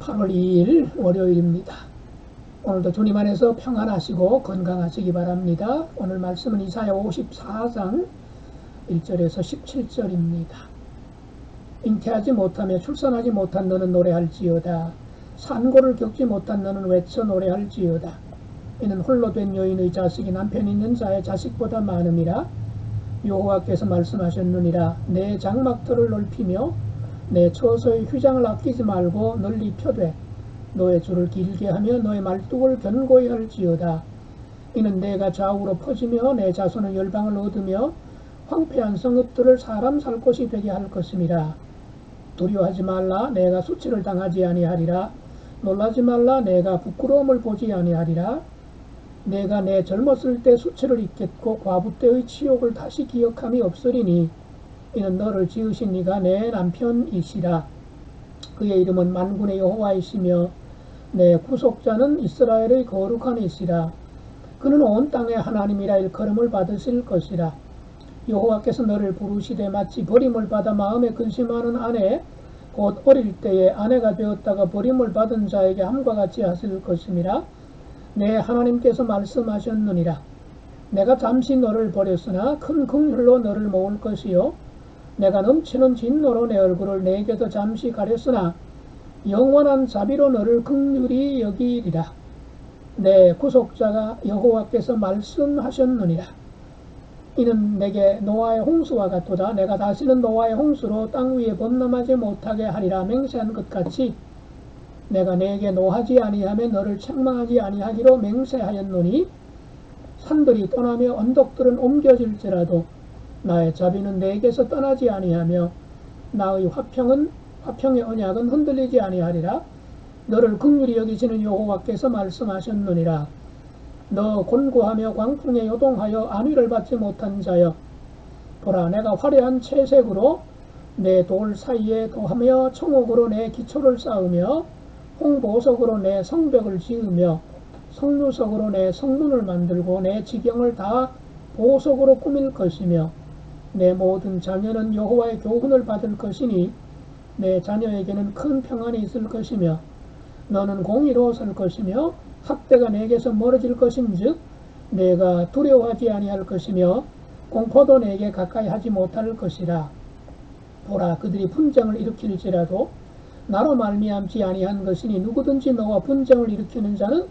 8월 2일 월요일입니다. 오늘도 주님 안에서 평안하시고 건강하시기 바랍니다. 오늘 말씀은 이사야 54장 1절에서 17절입니다. 잉태하지 못하며 출산하지 못한 너는 노래할지어다. 산고를 겪지 못한 너는 외쳐 노래할지어다. 이는 홀로 된 여인의 자식이 남편 있는 자의 자식보다 많음이라. 여호와께서 말씀하셨느니라. 내 장막터를 넓히며 내 처소의 휘장을 아끼지 말고 널리 펴되 너의 줄을 길게 하며 너의 말뚝을 견고히 할지어다. 이는 내가 좌우로 퍼지며 내 자손은 열방을 얻으며 황폐한 성읍들을 사람 살 곳이 되게 할 것임이라. 두려워하지 말라. 내가 수치를 당하지 아니하리라. 놀라지 말라. 내가 부끄러움을 보지 아니하리라. 내가 내 젊었을 때 수치를 잊겠고 과부 때의 치욕을 다시 기억함이 없으리니 이는 너를 지으신 이가 내 남편이시라. 그의 이름은 만군의 여호와이시며 내 구속자는 이스라엘의 거룩한 이시라. 그는 온 땅의 하나님이라 일컬음을 받으실 것이라. 여호와께서 너를 부르시되 마치 버림을 받아 마음에 근심하는 아내 곧 어릴 때에 아내가 되었다가 버림을 받은 자에게 함과 같이 하실 것임이라. 내 하나님께서 말씀하셨느니라. 내가 잠시 너를 버렸으나 큰 긍휼로 너를 모을 것이요 내가 넘치는 진노로 내 얼굴을 내게서 잠시 가렸으나 영원한 자비로 너를 긍휼히 여기리라. 내 구속자가 여호와께서 말씀하셨느니라. 이는 내게 노아의 홍수와 같도다. 내가 다시는 노아의 홍수로 땅 위에 범람하지 못하게 하리라 맹세한 것 같이 내가 내게 노하지 아니하며 너를 책망하지 아니하기로 맹세하였노니 산들이 떠나며 언덕들은 옮겨질지라도 나의 자비는 내게서 떠나지 아니하며 나의 화평의 언약은 흔들리지 아니하리라. 너를 긍휼히 여기시는 여호와께서 말씀하셨느니라. 너 곤고하며 광풍에 요동하여 안위를 받지 못한 자여, 보라 내가 화려한 채색으로 내 돌 사이에 도하며 청옥으로 내 기초를 쌓으며 홍보석으로 내 성벽을 지으며 석류석으로 내 성문을 만들고 내 지경을 다 보석으로 꾸밀 것이며 내 모든 자녀는 여호와의 교훈을 받을 것이니 내 자녀에게는 큰 평안이 있을 것이며 너는 공의로 설 것이며 학대가 내게서 멀어질 것인즉 내가 두려워하지 아니할 것이며 공포도 내게 가까이 하지 못할 것이라. 보라 그들이 분쟁을 일으킬지라도 나로 말미암지 아니한 것이니 누구든지 너와 분쟁을 일으키는 자는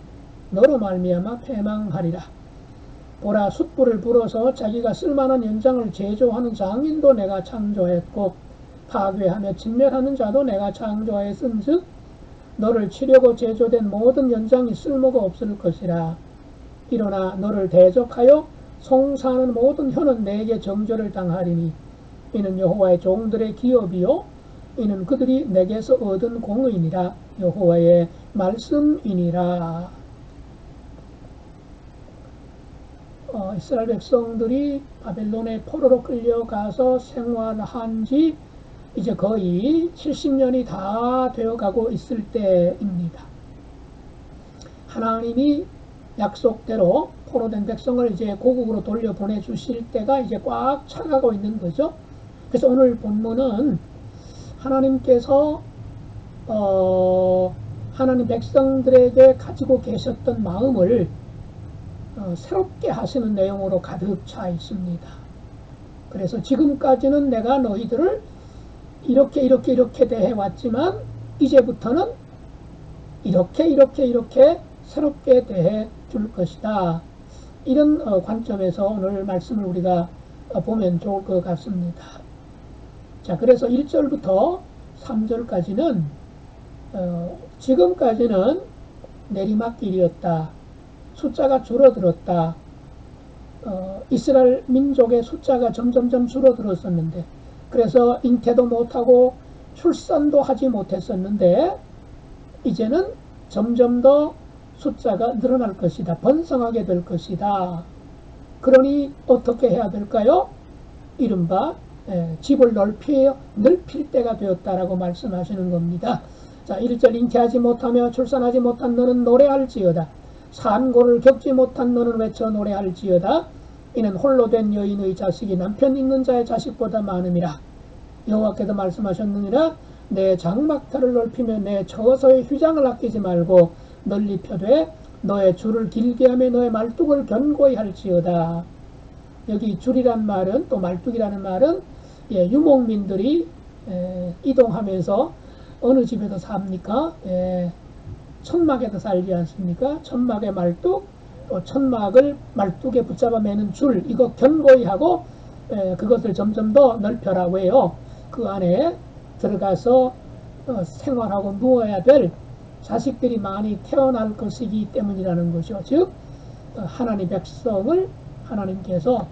너로 말미암아 패망하리라. 보라 숯불을 불어서 자기가 쓸만한 연장을 제조하는 장인도 내가 창조했고 파괴하며 진멸하는 자도 내가 창조하였은즉 너를 치려고 제조된 모든 연장이 쓸모가 없을 것이라. 일어나 너를 대적하여 송사하는 모든 혀는 내게 정죄를 당하리니 이는 여호와의 종들의 기업이요 이는 그들이 내게서 얻은 공의니라. 여호와의 말씀이니라. 이스라엘 백성들이 바벨론의 포로로 끌려가서 생활한 지 이제 거의 70년이 다 되어가고 있을 때입니다. 하나님이 약속대로 포로된 백성을 이제 고국으로 돌려보내 주실 때가 이제 꽉 차가고 있는 거죠. 그래서 오늘 본문은 하나님께서 하나님 백성들에게 가지고 계셨던 마음을 새롭게 하시는 내용으로 가득 차 있습니다. 그래서 지금까지는 내가 너희들을 이렇게 대해왔지만 이제부터는 이렇게 새롭게 대해 줄 것이다. 이런 관점에서 오늘 말씀을 우리가 보면 좋을 것 같습니다. 자, 그래서 1절부터 3절까지는 지금까지는 내리막길이었다. 숫자가 줄어들었다. 이스라엘 민족의 숫자가 점점점 줄어들었었는데 그래서 잉태도 못하고 출산도 하지 못했었는데 이제는 점점 더 숫자가 늘어날 것이다. 번성하게 될 것이다. 그러니 어떻게 해야 될까요? 이른바 집을 넓힐 때가 되었다라고 말씀하시는 겁니다. 자, 1절 잉태하지 못하며 출산하지 못한 너는 노래할지어다. 산고를 겪지 못한 너는 외쳐 노래할지어다. 이는 홀로 된 여인의 자식이 남편 있는 자의 자식보다 많음이라. 여호와께서 말씀하셨느니라. 내 장막터를 넓히며 내 처소의 휘장을 아끼지 말고 널리 펴되 너의 줄을 길게 하며 너의 말뚝을 견고히 할지어다. 여기 줄이란 말은, 또 말뚝이라는 말은 유목민들이 이동하면서 어느 집에서 삽니까? 천막에서 살지 않습니까? 천막의 말뚝, 또 천막을 말뚝에 붙잡아 매는 줄, 이거 견고히 하고 그것을 점점 더 넓혀라. 왜요? 그 안에 들어가서 생활하고 누워야 될 자식들이 많이 태어날 것이기 때문이라는 것이죠. 즉 하나님 백성을 하나님께서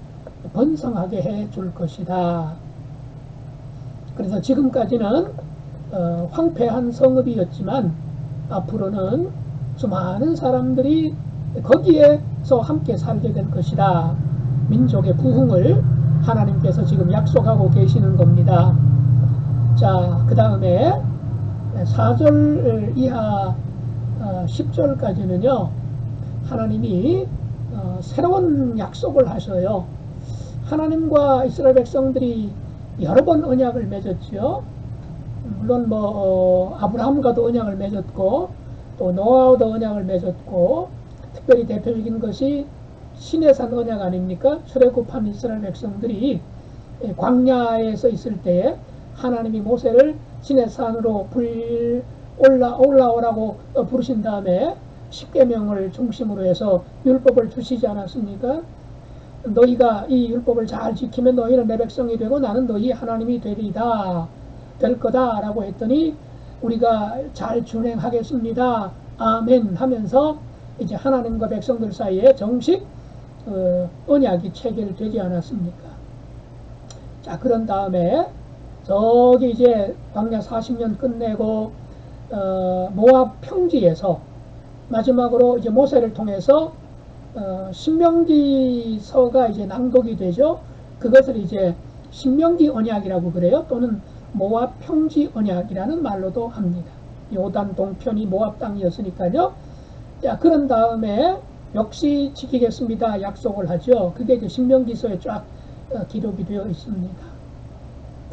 번성하게 해 줄 것이다. 그래서 지금까지는 황폐한 성읍이었지만 앞으로는 수많은 사람들이 거기에서 함께 살게 될 것이다. 민족의 부흥을 하나님께서 지금 약속하고 계시는 겁니다. 자, 그 다음에 4절 이하 10절까지는요, 하나님이 새로운 약속을 하셔요. 하나님과 이스라엘 백성들이 여러 번 언약을 맺었죠. 물론 아브라함과도 언약을 맺었고, 또 노아와도 언약을 맺었고, 특별히 대표적인 것이 시내산 언약 아닙니까? 출애굽한 이스라엘 백성들이 광야에서 있을 때에 하나님이 모세를 시내산으로 올라오라고 부르신 다음에 십계명을 중심으로 해서 율법을 주시지 않았습니까? 너희가 이 율법을 잘 지키면 너희는 내 백성이 되고 나는 너희 하나님이 될 거다 라고 했더니 우리가 잘 준행하겠습니다. 아멘 하면서 이제 하나님과 백성들 사이에 정식 언약이 체결되지 않았습니까? 자, 그런 다음에 저기 이제 광야 40년 끝내고 모압 평지에서 마지막으로 이제 모세를 통해서 신명기서가 이제 낭독이 되죠. 그것을 이제 신명기 언약이라고 그래요. 또는 모압 평지 언약이라는 말로도 합니다. 요단 동편이 모압 땅이었으니까요. 자, 그런 다음에 역시 지키겠습니다 약속을 하죠. 그게 이제 신명기서에 쫙 기록이 되어 있습니다.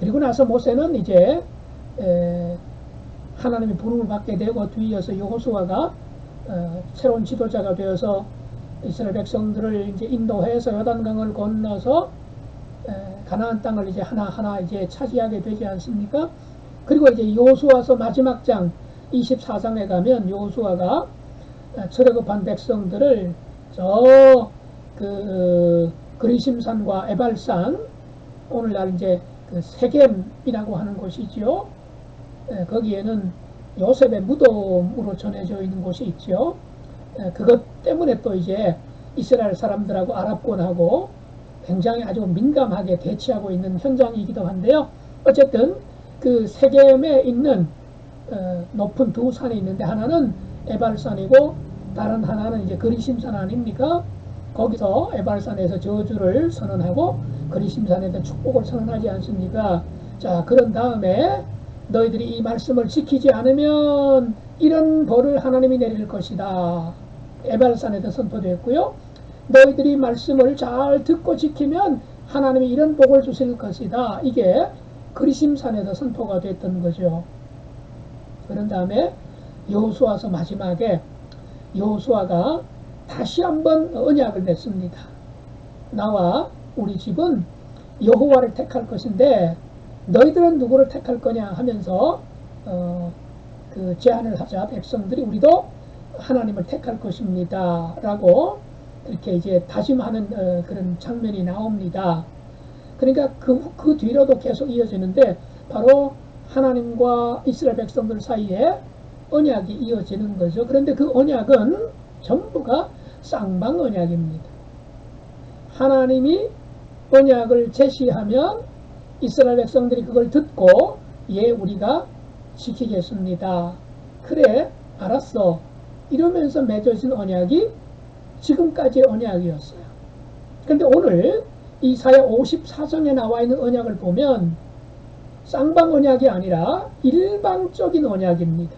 그리고 나서 모세는 이제 하나님의 부름을 받게 되고 뒤이어서 여호수아가 새로운 지도자가 되어서 이스라엘 백성들을 이제 인도해서 요단강을 건너서 가나안 땅을 이제 하나하나 이제 차지하게 되지 않습니까? 그리고 이제 여호수아서 마지막 장 24장에 가면 여호수아가 출애굽한 백성들을 그리심산과 에발산, 오늘날 이제 그 세겜이라고 하는 곳이죠. 거기에는 요셉의 무덤으로 전해져 있는 곳이 있죠. 그것 때문에 또 이제 이스라엘 사람들하고 아랍권하고 굉장히 아주 민감하게 대치하고 있는 현장이기도 한데요. 어쨌든 그 세겜에 있는 높은 두 산이 있는데 하나는 에발산이고 다른 하나는 이제 그리심산 아닙니까? 거기서 에발산에서 저주를 선언하고 그리심산에서 축복을 선언하지 않습니까? 자, 그런 다음에 너희들이 이 말씀을 지키지 않으면 이런 벌을 하나님이 내릴 것이다. 에발산에서 선포되었고요. 너희들이 말씀을 잘 듣고 지키면 하나님이 이런 복을 주실 것이다. 이게 그리심산에서 선포가 됐던 거죠. 그런 다음에 여호수아서 마지막에 여호수아가 다시 한번 언약을 맺습니다. 나와 우리 집은 여호와를 택할 것인데 너희들은 누구를 택할 거냐 하면서 그 제안을 하자 백성들이 우리도 하나님을 택할 것입니다 라고 이렇게 이제 다짐하는 그런 장면이 나옵니다. 그러니까 그 뒤로도 계속 이어지는데 바로 하나님과 이스라엘 백성들 사이에 언약이 이어지는 거죠. 그런데 그 언약은 전부가 쌍방 언약입니다. 하나님이 언약을 제시하면 이스라엘 백성들이 그걸 듣고 예, 우리가 지키겠습니다. 그래, 알았어. 이러면서 맺어진 언약이 지금까지의 언약이었어요. 그런데 오늘 이사야 54장에 나와 있는 언약을 보면 쌍방 언약이 아니라 일방적인 언약입니다.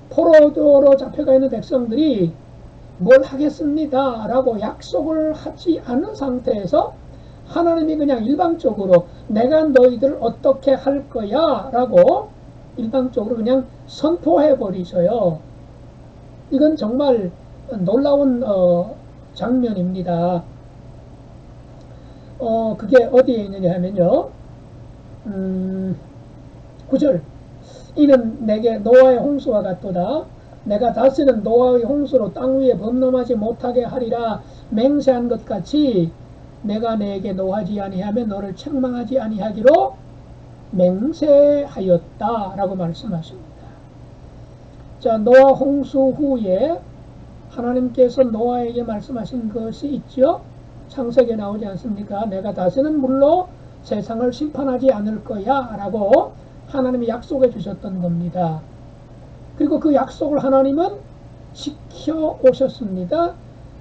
포로도로 잡혀가 있는 백성들이 뭘 하겠습니다 라고 약속을 하지 않은 상태에서 하나님이 그냥 일방적으로 내가 너희들을 어떻게 할 거야 라고 일방적으로 그냥 선포해 버리셔요. 이건 정말 놀라운 장면입니다. 그게 어디에 있느냐 하면요. 9절. 이는 내게 노아의 홍수와 같도다. 내가 다시는 노아의 홍수로 땅 위에 범람하지 못하게 하리라 맹세한 것 같이 내가 내게 노하지 아니하면 너를 책망하지 아니하기로 맹세하였다 라고 말씀하십니다. 자, 노아 홍수 후에 하나님께서 노아에게 말씀하신 것이 있죠. 창세기에 나오지 않습니까? 내가 다시는 물로 세상을 심판하지 않을 거야 라고 하나님이 약속해 주셨던 겁니다. 그리고 그 약속을 하나님은 지켜 오셨습니다.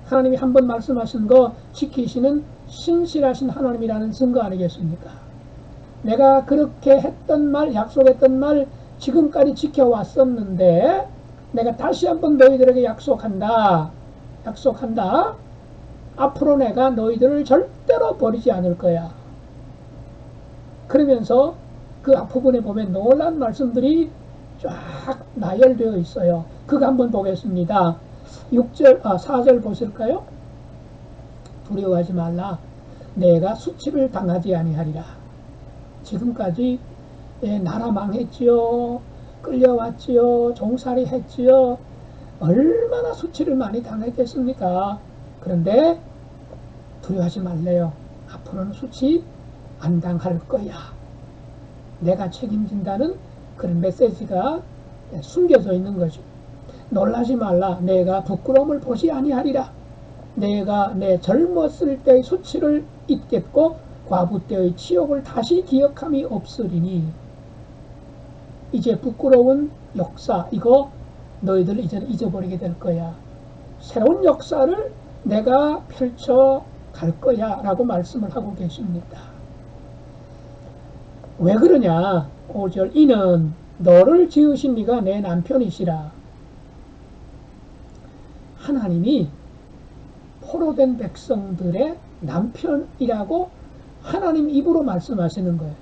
하나님이 한번 말씀하신 거 지키시는 신실하신 하나님이라는 증거 아니겠습니까? 내가 그렇게 했던 말, 약속했던 말 지금까지 지켜왔었는데 내가 다시 한번 너희들에게 약속한다. 앞으로 내가 너희들을 절대로 버리지 않을 거야. 그러면서 그 앞부분에 보면 놀라운 말씀들이 쫙 나열되어 있어요. 그거 한번 보겠습니다. 4절 보실까요? 두려워하지 말라. 내가 수치를 당하지 아니하리라. 지금까지 나라 망했지요. 끌려왔지요. 종살이 했지요. 얼마나 수치를 많이 당했겠습니까? 그런데 두려워하지 말래요. 앞으로는 수치 안 당할 거야. 내가 책임진다는 그런 메시지가 숨겨져 있는 거죠. 놀라지 말라. 내가 부끄러움을 보지 아니하리라. 내가 내 젊었을 때의 수치를 잊겠고 과부 때의 치욕을 다시 기억함이 없으리니. 이제 부끄러운 역사 이거 너희들 이제는 잊어버리게 될 거야. 새로운 역사를 내가 펼쳐 갈 거야 라고 말씀을 하고 계십니다. 왜 그러냐? 5절. 이는 너를 지으신 이가 내 남편이시라. 하나님이 포로된 백성들의 남편이라고 하나님 입으로 말씀하시는 거예요.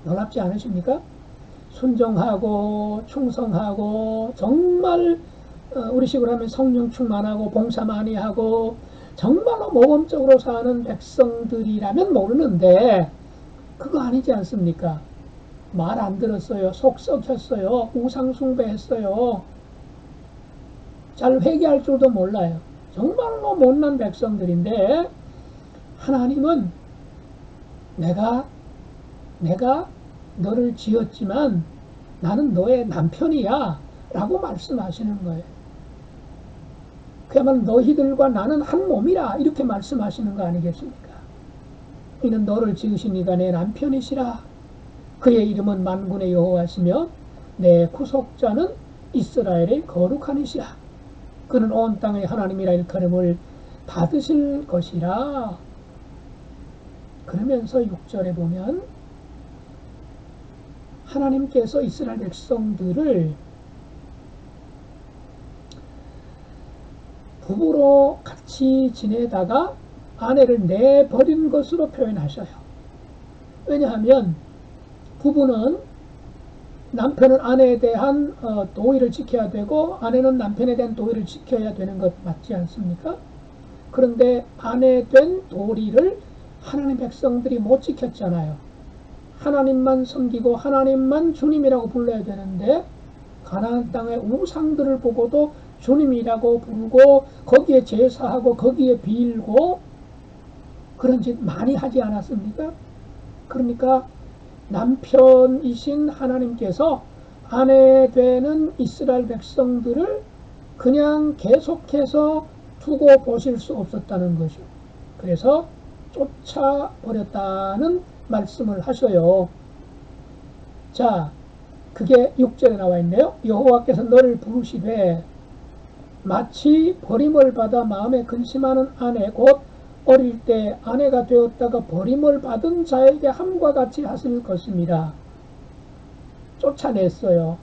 놀랍지 않으십니까? 순종하고 충성하고 정말 우리식으로 하면 성령 충만하고 봉사 많이 하고 정말로 모범적으로 사는 백성들이라면 모르는데 그거 아니지 않습니까? 말 안 들었어요. 속 썩혔어요. 우상 숭배했어요. 잘 회개할 줄도 몰라요. 정말로 못난 백성들인데 하나님은 내가 너를 지었지만 나는 너의 남편이야 라고 말씀하시는 거예요. 그야말로 너희들과 나는 한 몸이라 이렇게 말씀하시는 거 아니겠습니까? 이는 너를 지으신 이가 내 남편이시라. 그의 이름은 만군의 여호와시며 내 구속자는 이스라엘의 거룩한 이시라. 그는 온 땅의 하나님이라 일컬음을 받으실 것이라. 그러면서 6절에 보면 하나님께서 이스라엘 백성들을 부부로 같이 지내다가 아내를 내버린 것으로 표현하셔요. 왜냐하면 부부는 남편은 아내에 대한 도의를 지켜야 되고 아내는 남편에 대한 도의를 지켜야 되는 것 맞지 않습니까? 그런데 아내 된 도리를 하나님 백성들이 못 지켰잖아요. 하나님만 섬기고 하나님만 주님이라고 불러야 되는데 가나안 땅의 우상들을 보고도 주님이라고 부르고 거기에 제사하고 거기에 빌고 그런 짓 많이 하지 않았습니까? 그러니까 남편이신 하나님께서 아내 되는 이스라엘 백성들을 그냥 계속해서 두고 보실 수 없었다는 것이죠. 그래서 쫓아버렸다는 말씀을 하셔요. 자, 그게 6절에 나와 있네요. 여호와께서 너를 부르시되 마치 버림을 받아 마음에 근심하는 아내 곧 어릴 때 아내가 되었다가 버림을 받은 자에게 함과 같이 하실 것입니다. 쫓아냈어요.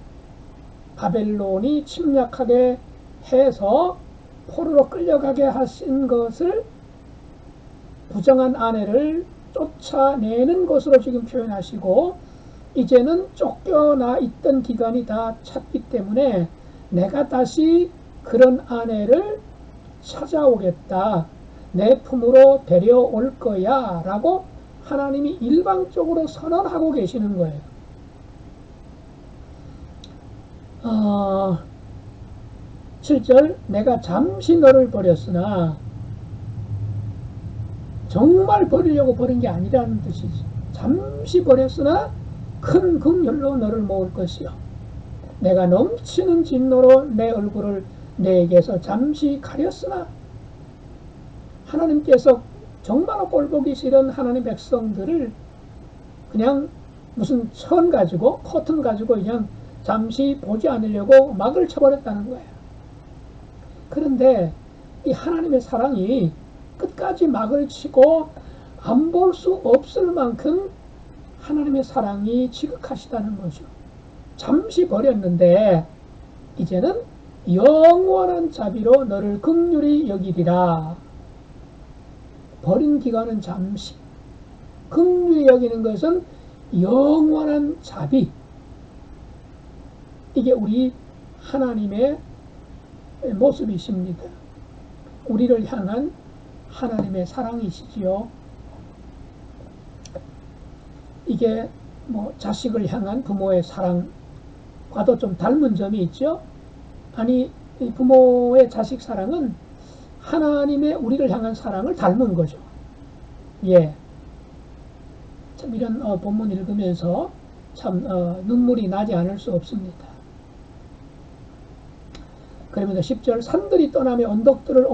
바벨론이 침략하게 해서 포로로 끌려가게 하신 것을 부정한 아내를 쫓아내는 것으로 지금 표현하시고 이제는 쫓겨나 있던 기간이 다 찼기 때문에 내가 다시 그런 아내를 찾아오겠다. 내 품으로 데려올 거야. 라고 하나님이 일방적으로 선언하고 계시는 거예요. 7절 내가 잠시 너를 버렸으나 정말 버리려고 버린 게 아니라는 뜻이지. 잠시 버렸으나 큰 긍휼로 너를 모을 것이요. 내가 넘치는 진노로 내 얼굴을 내게서 잠시 가렸으나 하나님께서 정말로 꼴보기 싫은 하나님 백성들을 그냥 무슨 천 가지고 커튼 가지고 그냥 잠시 보지 않으려고 막을 쳐버렸다는 거예요. 그런데 이 하나님의 사랑이 끝까지 막을 치고 안 볼 수 없을 만큼 하나님의 사랑이 지극하시다는 거죠. 잠시 버렸는데 이제는 영원한 자비로 너를 긍휼히 여기리라. 버린 기간은 잠시, 긍휼히 여기는 것은 영원한 자비. 이게 우리 하나님의 모습이십니다. 우리를 향한 하나님의 사랑이시지요. 이게 뭐 자식을 향한 부모의 사랑과도 좀 닮은 점이 있죠. 아니, 부모의 자식 사랑은 하나님의 우리를 향한 사랑을 닮은 거죠. 예. 참 이런 본문 읽으면서 참 눈물이 나지 않을 수 없습니다. 그러면서 10절 산들이 떠나며 언덕들을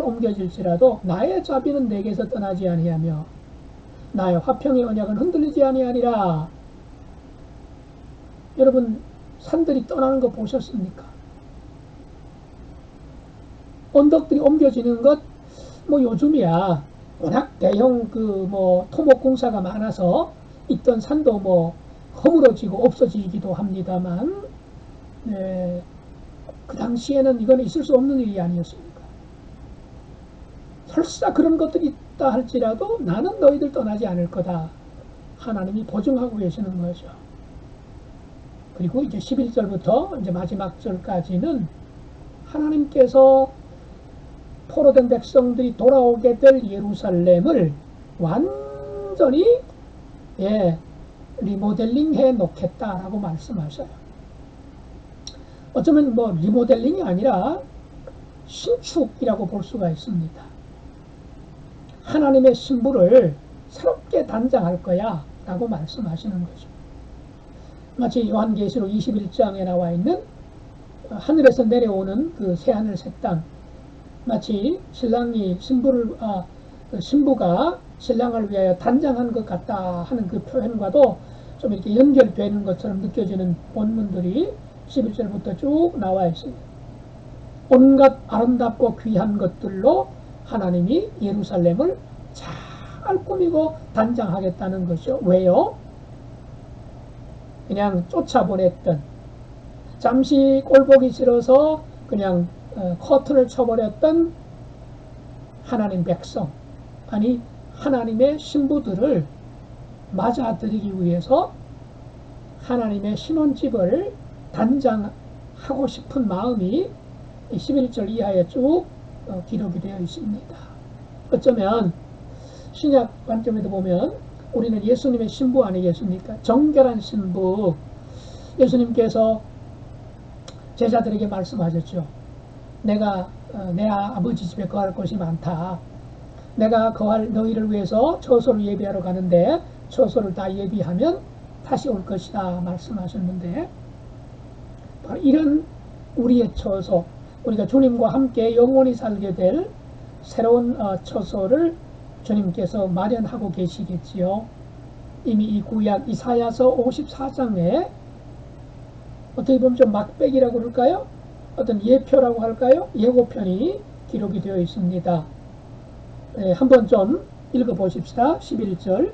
옮겨질지라도 나의 자비는 내게서 떠나지 아니하며 나의 화평의 언약은 흔들리지 아니하리라. 여러분 산들이 떠나는 거 보셨습니까? 언덕들이 옮겨지는 것, 뭐 요즘이야 워낙 대형 토목 공사가 많아서 있던 산도 뭐 허물어지고 없어지기도 합니다만, 네, 그 당시에는 이거는 있을 수 없는 일이 아니었습니까? 설사 그런 것들이 있다 할지라도 나는 너희들 떠나지 않을 거다. 하나님이 보증하고 계시는 거죠. 그리고 이제 11절부터 이제 마지막 절까지는 하나님께서 포로된 백성들이 돌아오게 될 예루살렘을 완전히 리모델링 해 놓겠다라고 말씀하셔요. 어쩌면 뭐 리모델링이 아니라 신축이라고 볼 수가 있습니다. 하나님의 신부를 새롭게 단장할 거야 라고 말씀하시는 거죠. 마치 요한계시록 21장에 나와 있는 하늘에서 내려오는 그 새하늘 새 땅, 마치 신랑이 신부가 신랑을 위하여 단장한 것 같다 하는 그 표현과도 좀 이렇게 연결되는 것처럼 느껴지는 본문들이 11절부터 쭉 나와 있습니다. 온갖 아름답고 귀한 것들로 하나님이 예루살렘을 잘 꾸미고 단장하겠다는 것이죠. 왜요? 그냥 쫓아보냈던, 잠시 꼴보기 싫어서 그냥 커튼을 쳐버렸던 하나님 백성, 아니 하나님의 신부들을 맞아들이기 위해서 하나님의 신혼집을 단장하고 싶은 마음이 11절 이하에 쭉 기록이 되어 있습니다. 어쩌면 신약 관점에도 보면 우리는 예수님의 신부 아니겠습니까? 정결한 신부. 예수님께서 제자들에게 말씀하셨죠. 내가 내 아버지 집에 거할 것이 많다. 내가 거할 너희를 위해서 처소를 예비하러 가는데 처소를 다 예비하면 다시 올 것이다 말씀하셨는데, 바로 이런 우리의 처소, 우리가 주님과 함께 영원히 살게 될 새로운 처소를 주님께서 마련하고 계시겠지요. 이미 이 구약 이사야서 54장에 어떻게 보면 좀 막백이라고 그럴까요? 어떤 예표라고 할까요? 예고편이 기록이 되어 있습니다. 한번 좀 읽어보십시다. 11절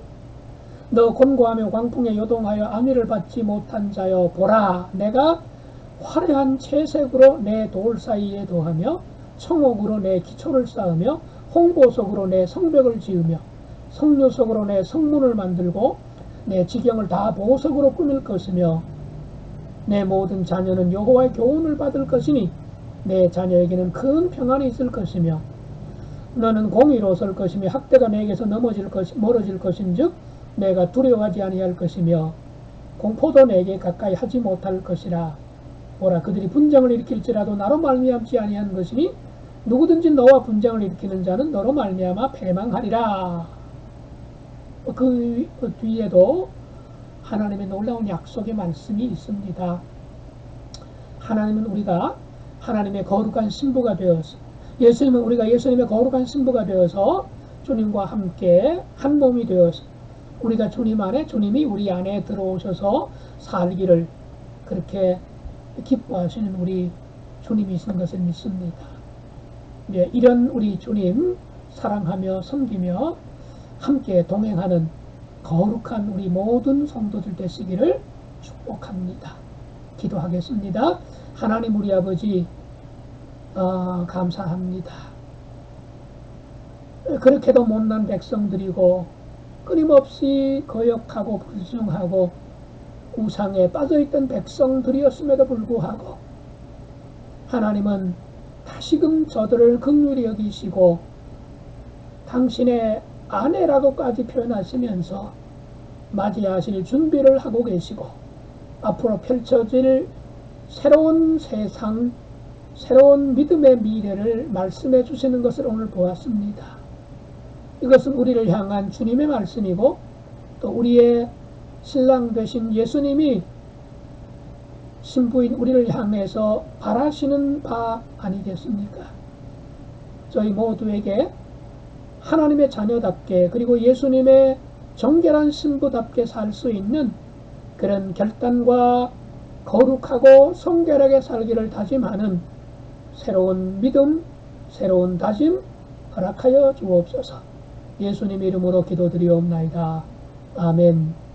너 곤고하며 광풍에 요동하여 안위를 받지 못한 자여, 보라 내가 화려한 채색으로 내 돌 사이에 도하며 청옥으로 내 기초를 쌓으며 홍보석으로 내 성벽을 지으며 석류석으로 내 성문을 만들고 내 지경을 다 보석으로 꾸밀 것이며 내 모든 자녀는 여호와의 교훈을 받을 것이니 내 자녀에게는 큰 평안이 있을 것이며 너는 공의로 설 것이며 학대가 내게서 멀어질 것인즉 내가 두려워하지 아니할 것이며 공포도 내게 가까이 하지 못할 것이라. 보라, 그들이 분쟁을 일으킬지라도 나로 말미암지 아니한 것이니 누구든지 너와 분쟁을 일으키는 자는 너로 말미암아 패망하리라. 그 뒤에도 하나님의 놀라운 약속의 말씀이 있습니다. 하나님은 우리가 하나님의 거룩한 신부가 되어서 우리가 예수님의 거룩한 신부가 되어서 주님과 함께 한 몸이 되어서 우리가 주님 안에 주님이 우리 안에 들어오셔서 살기를 그렇게 기뻐하시는 우리 주님이신 것을 믿습니다. 네, 이런 우리 주님 사랑하며 섬기며 함께 동행하는 거룩한 우리 모든 성도들 되시기를 축복합니다. 기도하겠습니다. 하나님 우리 아버지 감사합니다. 그렇게도 못난 백성들이고 끊임없이 거역하고 불순하고 우상에 빠져있던 백성들이었음에도 불구하고 하나님은 다시금 저들을 긍휼히 여기시고 당신의 아내라고까지 표현하시면서 맞이하실 준비를 하고 계시고 앞으로 펼쳐질 새로운 세상, 새로운 믿음의 미래를 말씀해 주시는 것을 오늘 보았습니다. 이것은 우리를 향한 주님의 말씀이고 또 우리의 신랑 되신 예수님이 신부인 우리를 향해서 바라시는 바 아니겠습니까? 저희 모두에게 하나님의 자녀답게 그리고 예수님의 정결한 신부답게 살 수 있는 그런 결단과 거룩하고 성결하게 살기를 다짐하는 새로운 믿음, 새로운 다짐 허락하여 주옵소서. 예수님 이름으로 기도드리옵나이다. 아멘.